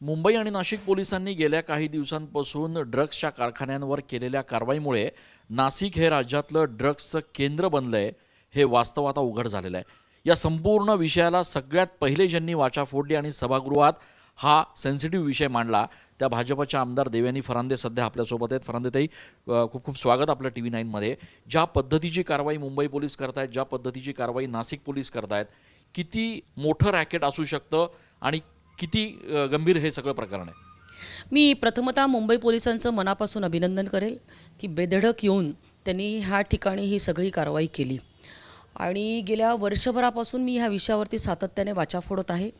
मुंबई आणि नाशिक पोलिसांनी गेल्या काही दिवसांपासून ड्रग्सच्या कारखान्यांवर केलेल्या कारवाईमुळे नाशिक हे राज्यातलं ड्रग्सचं केंद्र बनलं आहे हे वास्तव आता उघड झालेलं आहे. या संपूर्ण विषयाला सगळ्यात पहिले ज्यांनी वाचा फोडली आणि सभागृहात हा सेन्सिटिव्ह विषय मांडला त्या भाजपच्या आमदार देवयानी फरांदे सध्या आपल्यासोबत आहेत. फरांदेताई, खूप खूप स्वागत आपलं TV 9मध्ये. ज्या पद्धतीची कारवाई मुंबई पोलीस करतायत, ज्या पद्धतीची कारवाई नाशिक पोलीस करतायत, किती मोठं रॅकेट असू शकतं आणि किती गंभीर हे सगळं प्रकरण आहे? मी प्रथमतः मुंबई पोलिसांचं मनापासून अभिनंदन करेल की बेधडक येऊन त्यांनी ह्या ठिकाणी ही सगळी कारवाई केली आणि गेल्या वर्षभरापासून मी ह्या विषयावरती सातत्याने वाचा फोडत आहे.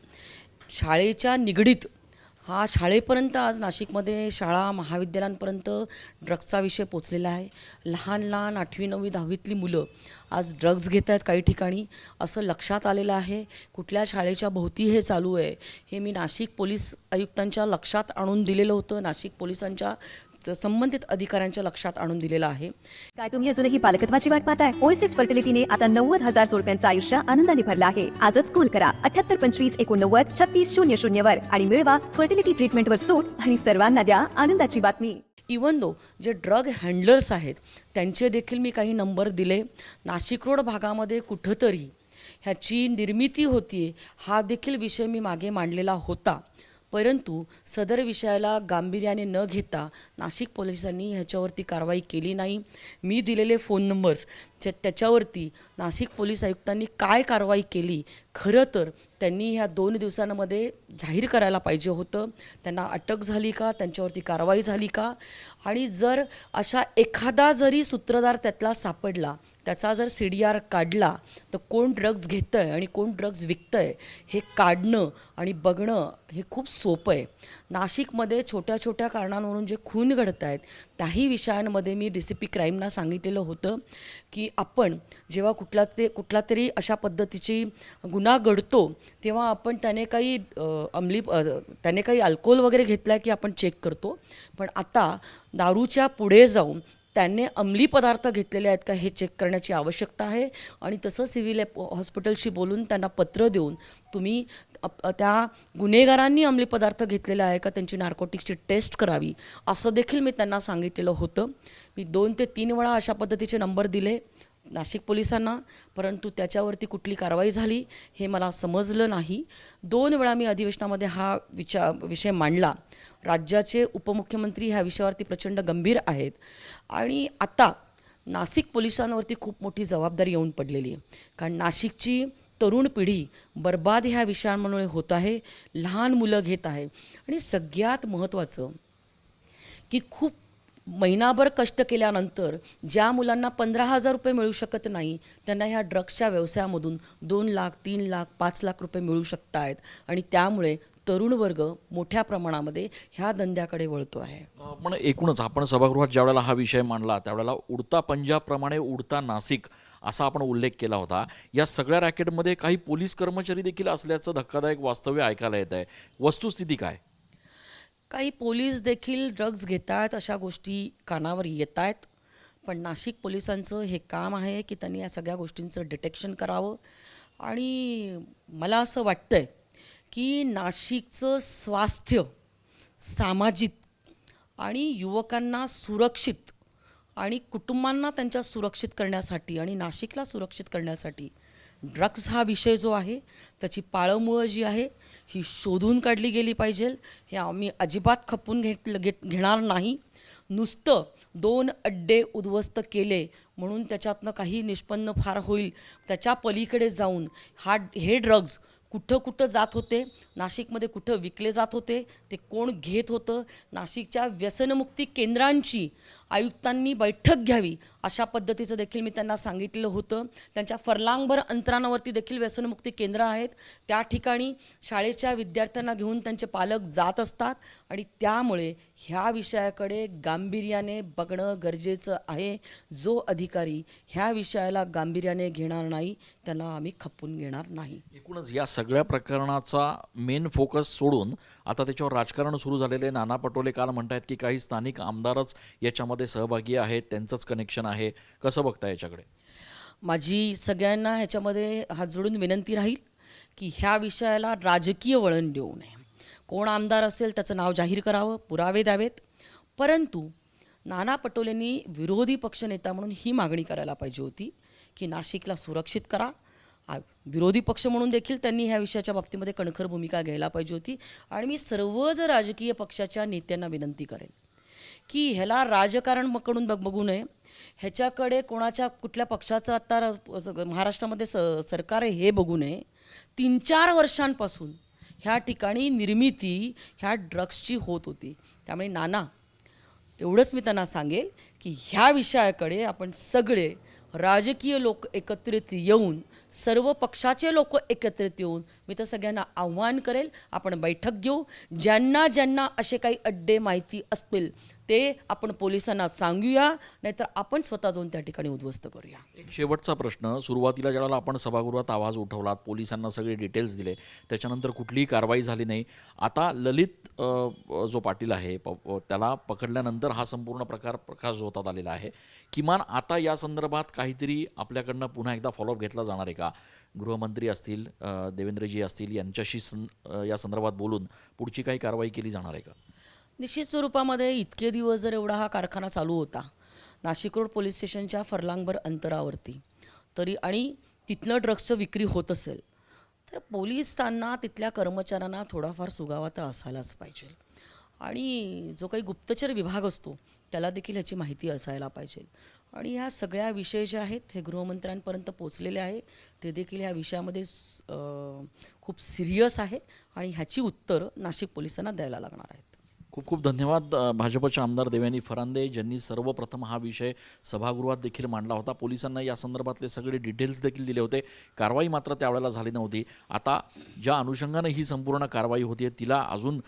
शाळेच्या निगडीत हा शाळेपर्यंत आज नाशिकमध्ये शाळा महाविद्यालयांपर्यंत ड्रग्सचा विषय पोचलेला आहे. लहान लहान 8वी 9वी 10वीतली मुलं आज ड्रग्स घेत आहेत काही ठिकाणी असं लक्षात आलेलं आहे. कुठल्या शाळेच्या भोवती हे चालू आहे हे मी नाशिक पोलीस आयुक्तांच्या लक्षात आणून दिलेलं होतं. नाशिक पोलिसांच्या संबंधित अधिकाऱ्यांच्या लक्षात आणून दिलेलं आहे. काय तुम्ही अजूनही पालकत्वाची वाट पाहताय? ओएसिस फर्टिलिटीने आता 90,000 जोडप्यांचं आयुष्य आनंदाने भरलं आहे. आजच कॉल करा 78 25 89 36 00 वर आणि मिळवा फर्टिलिटी ट्रीटमेंटवर सूट आणि सर्वांना द्या आनंदाची बातमी. इवन दो जे ड्रग हँडलर्स आहेत त्यांचे देखील मी काही नंबर दिले. नाशिक रोड भागामध्ये कुठंतरी ह्याची निर्मिती होती हा देखील विषय मी मागे मांडलेला होता. परंतु सदर विषयाला गांभीर्याने न घेता नाशिक पोलिसांनी ह्याच्यावरती कारवाई केली नाही. मी दिलेले फोन नंबर्स त्याच्यावरती नाशिक पोलीस आयुक्तांनी काय कारवाई केली, खरं तर त्यांनी ह्या 2 दिवसांमध्ये जाहीर करायला पाहिजे होतं. त्यांना अटक झाली का, त्यांच्यावरती कारवाई झाली का, आणि जर अशा एखादा जरी सूत्रधार त्यातला सापडला, त्याचा जर CDR काढला तर कोण ड्रग्ज घेतं आहे आणि कोण ड्रग्ज विकतं आहे हे काढणं आणि बघणं हे खूप सोपं आहे. नाशिकमध्ये छोट्या छोट्या कारणांवरून जे खून घडत आहेत त्याही विषयांमध्ये मी DCP क्राईमना सांगितलेलं होतं की आपण जेव्हा कुठला तरी अशा पद्धतीची गुन्हा घडतो तेव्हा आपण त्याने काही अल्कोहोल वगैरे घेतला आहे की आपण चेक करतो. पण आता दारूच्या पुढे जाऊन त्यांनी अंमली पदार्थ घेतलेले आहेत का हे चेक करण्याची आवश्यकता आहे. आणि तसं सिव्हिल हॉस्पिटलशी बोलून त्यांना पत्र देऊन तुम्ही त्या गुन्हेगारांनी अंमली पदार्थ घेतलेला आहे का त्यांची नार्कोटिक्सची टेस्ट करावी असं देखील मी त्यांना सांगितलेलं होतं. मी 2 ते 3 वेळा अशा पद्धतीचे नंबर दिले नाशिक पोलिसांना, परंतु त्याच्यावरती कुठली कारवाई झाली हे मला समजलं नाही. 2 वेळा मी अधिवेशनामध्ये हा विषय मांडला. राज्याचे उपमुख्यमंत्री ह्या विषयावरती प्रचंड गंभीर आहेत आणि आता नाशिक पोलिसांवरती खूप मोठी जबाबदारी येऊन पडलेली आहे. कारण नाशिकची तरुण पिढी बर्बाद ह्या विषयांमुळे होत आहे. लहान मुलं घेत आहे आणि सगळ्यात महत्त्वाचं की खूप महिनाभर कष्ट केल्यानंतर ज्या मुलांना 15,000 रुपये मिळू शकत नाही त्यांना ह्या ड्रग्सच्या व्यवसायामधून 2 लाख 3 लाख 5 लाख रुपये मिळू शकत आहेत आणि त्यामुळे तरुण वर्ग मोठ्या प्रमाणामध्ये ह्या धंद्याकडे वळतो आहे. पण एकूणच आपण सभागृहात ज्यावेळेला हा विषय मांडला त्यावेळेला उडता पंजाबप्रमाणे उडता नाशिक असा आपण उल्लेख केला होता. या सगळ्या रॅकेटमध्ये काही पोलीस कर्मचारी देखील असल्याचं धक्कादायक वास्तव्य ऐकायला येत आहे. वस्तुस्थिती काय? काही पोलीस देखील ड्रग्ज घेत आहेत अशा गोष्टी कानावर येत आहेत. पण नाशिक पोलिसांचं हे काम आहे की त्यांनी या सगळ्या गोष्टींचं डिटेक्शन करावं. आणि मला असं वाटतंय की नाशिकचं स्वास्थ्य, सामाजिक आणि युवकांना सुरक्षित आणि कुटुंबांना त्यांच्या सुरक्षित करण्यासाठी आणि नाशिकला सुरक्षित करण्यासाठी ड्रग्ज हा विषय जो आहे त्याची पाळंमुळं जी आहे ही शोधून काढली गेली पाहिजे. हे आम्ही अजिबात खपून घेणार नाही. नुसतं 2 अड्डे उद्ध्वस्त केले म्हणून त्याच्यातनं काही निष्पन्न फार होईल त्याच्या पलीकडे जाऊन हे ड्रग्ज कुठं जात होते, नाशिकमध्ये कुठं विकले जात होते, ते कोण घेत होतं, नाशिकच्या व्यसनमुक्ती केंद्रांची आयुक्तांनी बैठक घ्यावी अशा पद्धतीचं देखील मी त्यांना सांगितलेलं होतं. त्यांच्या फरलांगभर अंतरावरती देखील व्यसनमुक्ती केंद्र आहेत. त्या ठिकाणी शाळेच्या विद्यार्थ्यांना घेऊन त्यांचे पालक जात असतात आणि त्यामुळे ह्या विषयाकडे गांभीर्याने बघणं गरजेचं आहे. जो अधिकारी ह्या विषयाला गांभीर्याने घेणार नाही त्यांना आम्ही खपून घेणार नाही. एकूणच या सगळ्या प्रकरणाचा मेन फोकस सोडून आता त्याच्यावर राजकारण सुरू झालेले नाना पटोले काल म्हणतात की काही स्थानिक आमदारच याच्यामध्ये सहभागी आहेत, त्यांचंच कनेक्शन आहे. कसं बघता याच्याकडे? माझी सगळ्यांना ह्याच्यामध्ये हात जोडून विनंती राहील की ह्या विषयाला राजकीय वळण देऊ नये. कोण आमदार असेल त्याचं नाव जाहीर करावं, पुरावे द्यावेत. परंतु नाना पटोलेंनी विरोधी पक्षनेता म्हणून ही मागणी करायला पाहिजे होती की नाशिकला सुरक्षित करा. विरोधी पक्ष म्हणून देखील त्यांनी ह्या विषयाच्या बाबतीमध्ये कणखर भूमिका घ्यायला पाहिजे होती. आणि मी सर्वच राजकीय पक्षाच्या नेत्यांना विनंती करेन की ह्याला राजकारण कडून बघू नये. ह्याच्याकडे कोणाच्या कुठल्या पक्षाचं आता महाराष्ट्रामध्ये सरकार आहे हे बघू नये. 3-4 वर्षांपासून ह्या ठिकाणी निर्मिती ह्या ड्रग्सची होत होती. त्यामुळे नाना, एवढंच मी त्यांना सांगेल की ह्या विषयाकडे आपण सगळे राजकीय लोक एकत्रित येऊन, सर्व पक्षाचे लोक एकत्रित येऊन, मी तर सगळ्यांना आव्हान करेल, आपण बैठक घेऊ. ज्यांना ज्यांना असे काही अड्डे माहिती असतील ते आपण पोलिसांना सांगूया, नाहीतर आपण स्वतः जाऊन त्या ठिकाणी उद्ध्वस्त करूया. एक शेवटचा प्रश्न. सुरुवातीला ज्यावेळेला आपण सभागृहात आवाज उठवलात, पोलिसांना सगळे डिटेल्स दिले, त्याच्यानंतर कुठलीही कारवाई झाली नाही. आता ललित जो पाटील आहे त्याला पकडल्यानंतर हा संपूर्ण प्रकार प्रकाश होतात आलेला आहे. किमान आता या संदर्भात काहीतरी आपल्याकडनं पुन्हा एकदा फॉलोअप घेतला जाणार आहे का? गृहमंत्री असतील, देवेंद्रजी असतील, यांच्याशी या संदर्भात बोलून पुढची काही कारवाई केली जाणार आहे का? निश्चित स्वरूपामध्ये इतके दिवस जर एवढा हा कारखाना चालू होता नाशिक रोड पोलीस स्टेशनच्या फरलांगभर अंतरावरती तरी, आणि तिथनं ड्रग्सचं विक्री होत असेल, तर पोलिसांना तिथल्या कर्मचाऱ्यांना थोडाफार सुगावा तर असायलाच पाहिजे. आणि जो काही गुप्तचर विभाग असतो त्याला देखील ह्याची माहिती असायला पाहिजे. आणि ह्या सगळ्या विषय जे आहेत हे गृहमंत्र्यांपर्यंत पोचलेले आहे. ते देखील ह्या विषयामध्ये खूप सिरियस आहे आणि ह्याची उत्तरं नाशिक पोलिसांना द्यायला लागणार आहेत. खूप खूप धन्यवाद भाजपचे आमदार देवयानी फरांदे, ज्यांनी सर्वप्रथम हा विषय सभागृहात देखील मांडला होता. पोलिसांना या संदर्भातले सगळे डिटेल्स देखील दिले होते. कारवाई मात्र त्यावेळेला झाली नव्हती. आता ज्या अनुषंगाने ही संपूर्ण कारवाई होती तिला अजून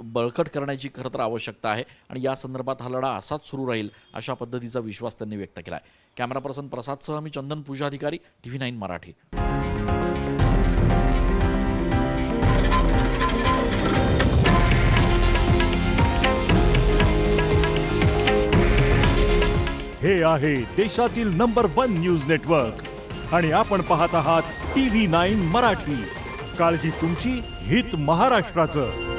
बळकट करण्याची खरं तर आवश्यकता आहे आणि या संदर्भात हा लढा असाच सुरू राहील अशा पद्धतीचा विश्वास त्यांनी व्यक्त केला आहे. कॅमेरा पर्सन प्रसादसह मी चंदन पूजाधिकारी, TV9 मराठी. हे आहे देशातील नंबर 1 न्यूज नेटवर्क आणि आपण पाहत आहात TV9 मराठी. काळजी तुमची, हित महाराष्ट्राचं.